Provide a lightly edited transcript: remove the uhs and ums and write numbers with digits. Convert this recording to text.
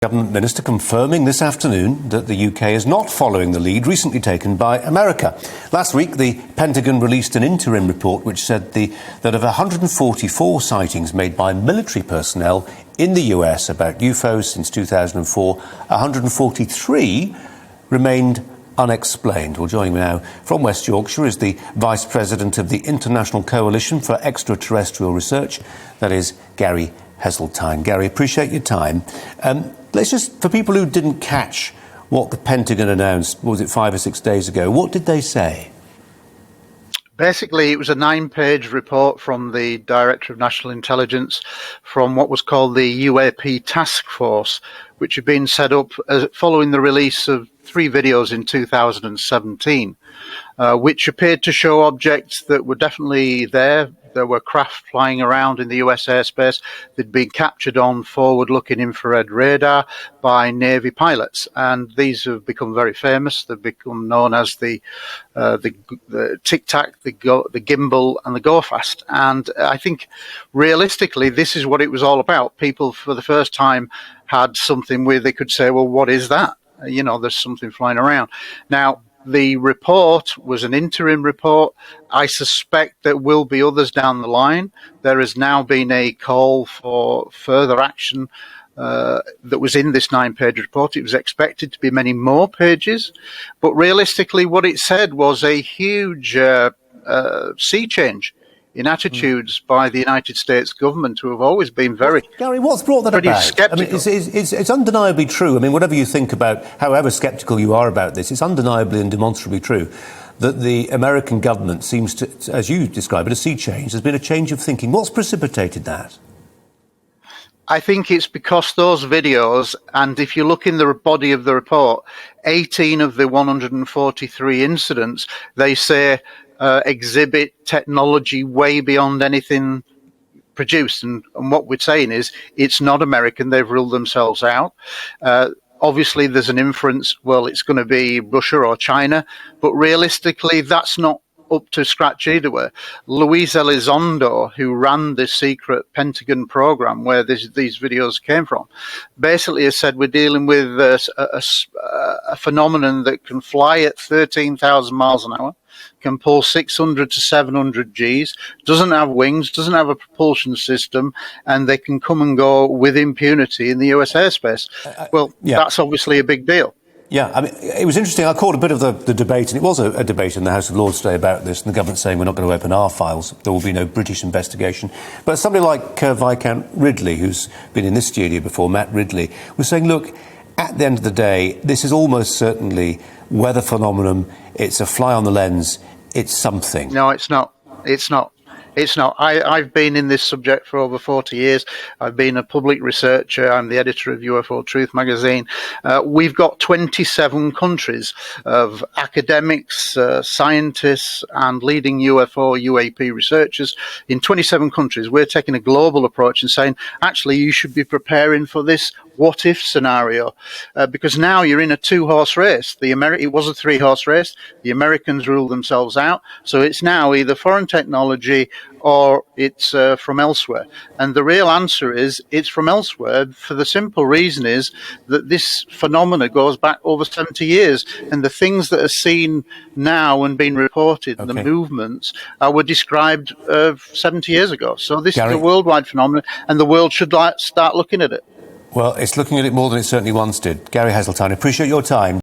Government minister confirming this afternoon that the UK is not following the lead recently taken by America. Last week, the Pentagon released an interim report which said that of 144 sightings made by military personnel in the US about UFOs since 2004, 143 remained unexplained. Well, joining me now from West Yorkshire is the Vice President of the International Coalition for Extraterrestrial Research, that is Gary Heseltine. Gary, appreciate your time. Let's just, for people who didn't catch what the Pentagon announced, what was it, 5 or 6 days ago, what did they say? Basically, it was a 9-page report from the Director of National Intelligence from what was called the UAP Task Force, which had been set up following the release of 3 videos in 2017, which appeared to show objects that were definitely there. There were craft flying around in the US airspace. They'd been captured on forward-looking infrared radar by Navy pilots, and these have become very famous. They've become known as the Tic Tac, the Gimbal, and the Go Fast. And I think, realistically, this is what it was all about. People, for the first time, had something where they could say, "Well, what is that? You know, there's something flying around." Now, the report was an interim report. I suspect there will be others down the line. There has now been a call for further action that was in this 9-page report. It was expected to be many more pages, but realistically what it said was a huge sea change in attitudes by the United States government, who have always been very... Gary, what's brought that about? Skeptical. I mean, it's undeniably true. I mean, whatever you think about, however sceptical you are about this, it's undeniably and demonstrably true that the American government seems to, as you describe it, a sea change. There's been a change of thinking. What's precipitated that? I think it's because those videos, and if you look in the body of the report, 18 of the 143 incidents, they say exhibit technology way beyond anything produced. And what we're saying is it's not American. They've ruled themselves out. Obviously, there's an inference, well, it's going to be Russia or China. But realistically, that's not up to scratch either way. Luis Elizondo, who ran the secret Pentagon program where these videos came from, basically has said we're dealing with a phenomenon that can fly at 13,000 miles an hour, can pull 600 to 700 Gs, doesn't have wings, doesn't have a propulsion system, and they can come and go with impunity in the US airspace. Well, that's obviously a big deal. Yeah, I mean, it was interesting. I caught a bit of the debate, and it was a debate in the House of Lords today about this, and the government saying we're not going to open our files, there will be no British investigation. But somebody like Viscount Ridley, who's been in this studio before, Matt Ridley, was saying, look, at the end of the day, this is almost certainly weather phenomenon. It's a fly on the lens. It's something. No, it's not. It's not. It's not. I've been in this subject for over 40 years. I've been a public researcher. I'm the editor of UFO Truth magazine. We've got 27 countries of academics, scientists, and leading UFO, UAP researchers in 27 countries. We're taking a global approach and saying, actually, you should be preparing for this what-if scenario, because now you're in a 2-horse race. It was a 3-horse race. The Americans ruled themselves out. So it's now either foreign technology or it's from elsewhere. And the real answer is it's from elsewhere for the simple reason is that this phenomena goes back over 70 years. And the things that are seen now and being reported, the movements, were described 70 years ago. So this is a worldwide phenomenon, and the world should start looking at it. Well, it's looking at it more than it certainly once did. Gary Heseltine, I appreciate your time.